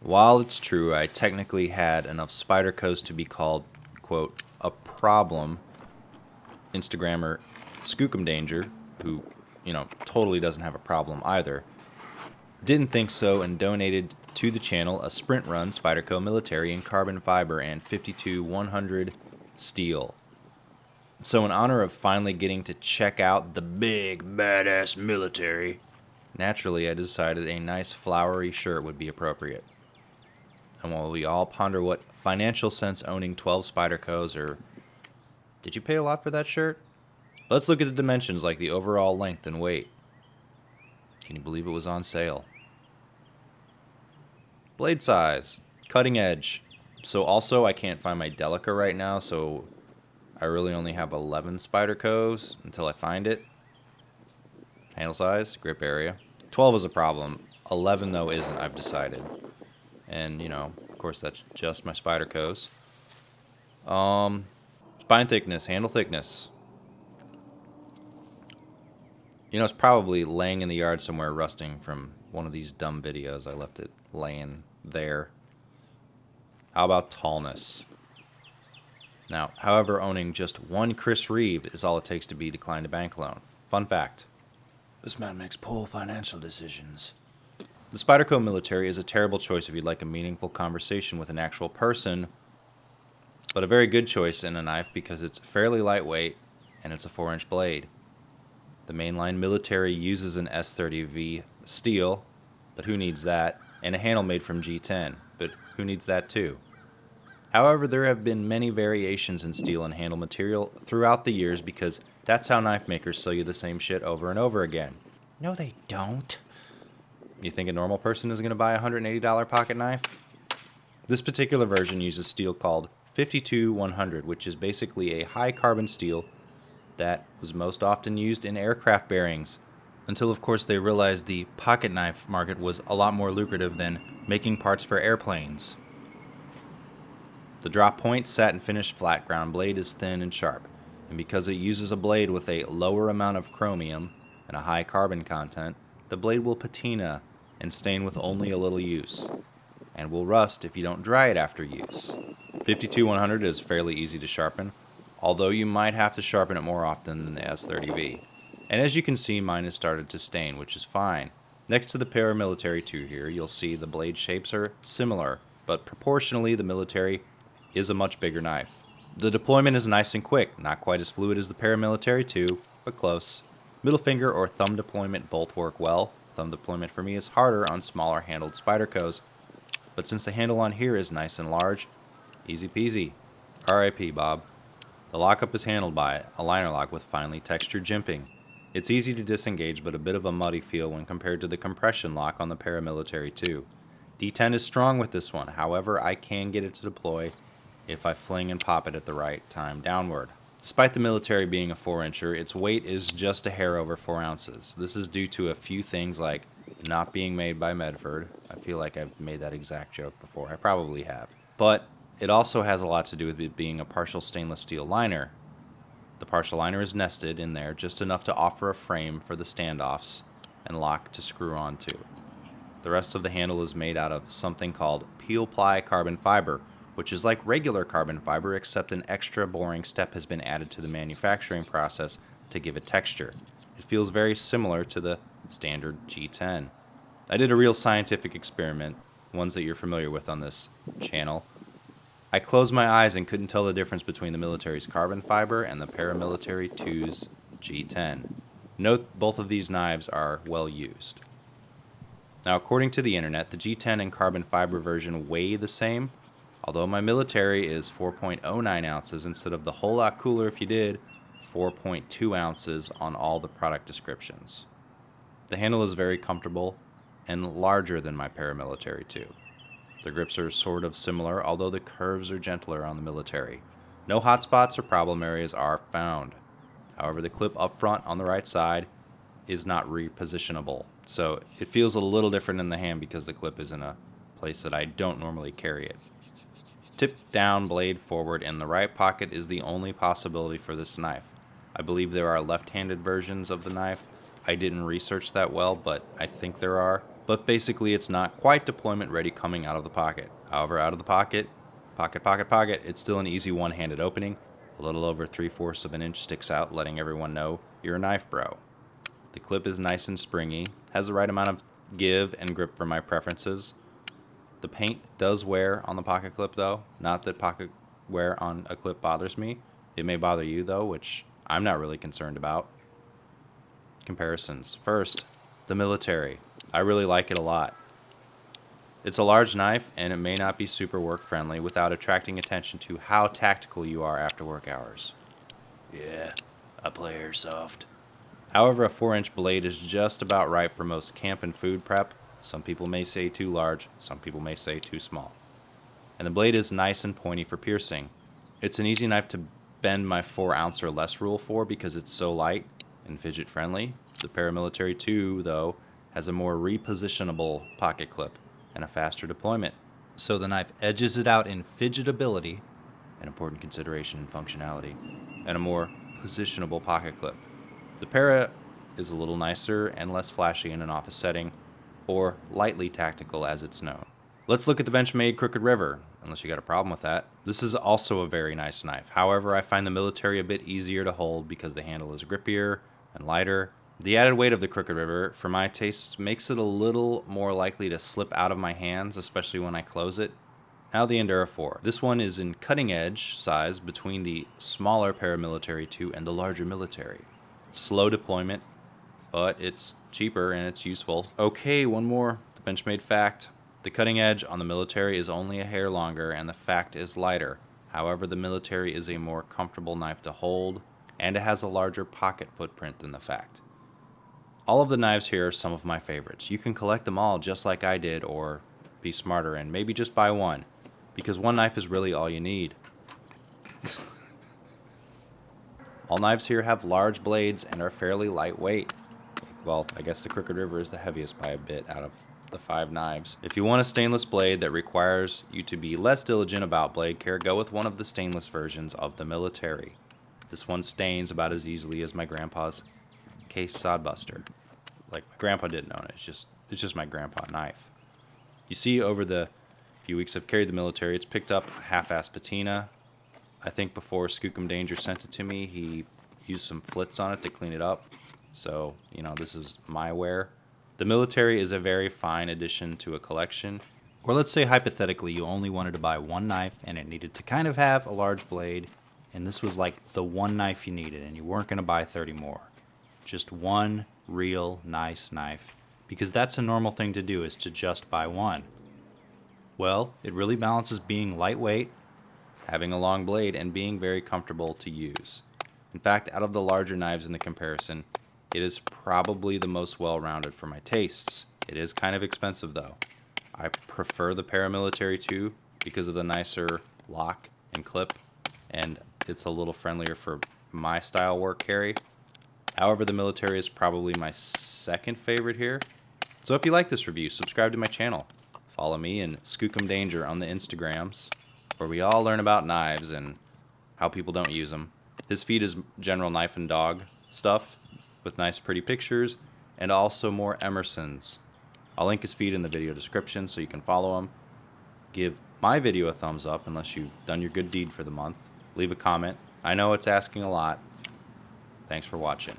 While it's true I technically had enough Spydercos to be called, quote, a problem, Instagrammer Skookum Danger, who, totally doesn't have a problem either, didn't think so and donated to the channel a sprint run Spyderco Military in carbon fiber and 52-100 steel. So in honor of finally getting to check out the big badass military, naturally I decided a nice flowery shirt would be appropriate. And while we all ponder what financial sense owning 12 Spydercos, or did you pay a lot for that shirt? Let's look at the dimensions, like the overall length and weight. Can you believe it was on sale? Blade size, cutting edge. So also I can't find my Delica right now, so I really only have 11 Spydercos until I find it. Handle size, grip area. 12 is a problem. 11 though isn't, I've decided. And, of course that's just my Spydercos. Spine thickness, handle thickness. It's probably laying in the yard somewhere rusting from one of these dumb videos. I left it laying there. How about tallness? Now, however, owning just one Chris Reeve is all it takes to be declined a bank loan. Fun fact. This man makes poor financial decisions. The Spyderco Military is a terrible choice if you'd like a meaningful conversation with an actual person, but a very good choice in a knife because it's fairly lightweight and it's a 4-inch blade. The mainline military uses an S30V steel, but who needs that? And a handle made from G10, but who needs that too? However, there have been many variations in steel and handle material throughout the years because that's how knife makers sell you the same shit over and over again. No, they don't. You think a normal person is going to buy a $180 pocket knife? This particular version uses steel called 52-100, which is basically a high carbon steel that was most often used in aircraft bearings, until of course they realized the pocket knife market was a lot more lucrative than making parts for airplanes. The drop point satin finished flat ground blade is thin and sharp, and because it uses a blade with a lower amount of chromium and a high carbon content, the blade will patina and stain with only a little use, and will rust if you don't dry it after use. 52-100 is fairly easy to sharpen, although you might have to sharpen it more often than the S30V. And as you can see, mine has started to stain, which is fine. Next to the Paramilitary 2 here, you'll see the blade shapes are similar, but proportionally the Military is a much bigger knife. The deployment is nice and quick, not quite as fluid as the Paramilitary 2, but close. Middle finger or thumb deployment both work well. Thumb deployment for me is harder on smaller handled Spydercos, but since the handle on here is nice and large, easy peasy. RIP Bob. The lockup is handled by a liner lock with finely textured jimping. It's easy to disengage, but a bit of a muddy feel when compared to the compression lock on the Paramilitary 2. D10 is strong with this one, however I can get it to deploy if I fling and pop it at the right time downward. Despite the Military being a 4-incher, its weight is just a hair over 4 ounces. This is due to a few things like not being made by Medford. I feel like I've made that exact joke before. I probably have. But it also has a lot to do with it being a partial stainless steel liner. The partial liner is nested in there just enough to offer a frame for the standoffs and lock to screw onto. The rest of the handle is made out of something called peel ply carbon fiber, which is like regular carbon fiber except an extra boring step has been added to the manufacturing process to give it texture. It feels very similar to the standard G10. I did a real scientific experiment, ones that you're familiar with on this channel. I closed my eyes and couldn't tell the difference between the military's carbon fiber and the Paramilitary 2's G10. Note both of these knives are well used. Now according to the internet, the G10 and carbon fiber version weigh the same, although my Military is 4.09 ounces instead of the whole lot cooler if you did 4.2 ounces on all the product descriptions. The handle is very comfortable and larger than my Paramilitary 2. The grips are sort of similar, although the curves are gentler on the Military. No hot spots or problem areas are found. However, the clip up front on the right side is not repositionable, so it feels a little different in the hand because the clip is in a place that I don't normally carry it. Tip down, blade forward, and the right pocket is the only possibility for this knife. I believe there are left-handed versions of the knife. I didn't research that well, but I think there are. but basically it's not quite deployment ready coming out of the pocket. However, out of the pocket, pocket, it's still an easy one-handed opening. A little over 3/4 of an inch sticks out, letting everyone know you're a knife bro. The clip is nice and springy, has the right amount of give and grip for my preferences. The paint does wear on the pocket clip though. Not that pocket wear on a clip bothers me. It may bother you though, which I'm not really concerned about. Comparisons. First, the military. I really like it a lot. It's a large knife, and it may not be super work-friendly without attracting attention to how tactical you are after work hours. Yeah, I play airsoft. However, a 4-inch blade is just about right for most camp and food prep. Some people may say too large, some people may say too small. And the blade is nice and pointy for piercing. It's an easy knife to bend my 4-ounce or less rule for because it's so light and fidget-friendly. The Paramilitary 2, though, has a more repositionable pocket clip and a faster deployment. So the knife edges it out in fidgetability, an important consideration in functionality, and a more positionable pocket clip. The Para is a little nicer and less flashy in an office setting, or lightly tactical as it's known. Let's look at the Benchmade Crooked River, unless you got a problem with that. This is also a very nice knife. However, I find the Military a bit easier to hold because the handle is grippier and lighter. The added weight of the Crooked River, for my tastes, makes it a little more likely to slip out of my hands, especially when I close it. Now the Endura 4. This one is in cutting edge size between the smaller Paramilitary 2 and the larger Military. Slow deployment, but it's cheaper and it's useful. Okay, one more. The Benchmade fact. The cutting edge on the Military is only a hair longer and the fact is lighter. However, the Military is a more comfortable knife to hold and it has a larger pocket footprint than the fact. All of the knives here are some of my favorites. You can collect them all just like I did, or be smarter and maybe just buy one, because one knife is really all you need. All knives here have large blades and are fairly lightweight. Well, I guess the Crooked River is the heaviest by a bit out of the 5 knives. If you want a stainless blade that requires you to be less diligent about blade care, go with one of the stainless versions of the Military. This one stains about as easily as my grandpa's case sodbuster. Like, my grandpa didn't own it. It's just my grandpa knife. You see, over the few weeks I've carried the Military, it's picked up a half-assed patina. I think before Skookum Danger sent it to me, he used some flits on it to clean it up. So, you know, this is my wear. The Military is a very fine addition to a collection. Or let's say hypothetically you only wanted to buy one knife and it needed to kind of have a large blade, and this was like the one knife you needed and you weren't going to buy 30 more. Just one real nice knife, because that's a normal thing to do, is to just buy one. Well, it really balances being lightweight, having a long blade, and being very comfortable to use. In fact, out of the larger knives in the comparison, it is probably the most well-rounded for my tastes. It is kind of expensive though. I prefer the Paramilitary 2 because of the nicer lock and clip, and it's a little friendlier for my style work carry. However, the Military is probably my second favorite here. So if you like this review, subscribe to my channel. Follow me and Skookum Danger on the Instagrams, where we all learn about knives and how people don't use them. His feed is general knife and dog stuff with nice pretty pictures and also more Emersons. I'll link his feed in the video description so you can follow him. Give my video a thumbs up unless you've done your good deed for the month. Leave a comment. I know it's asking a lot. Thanks for watching.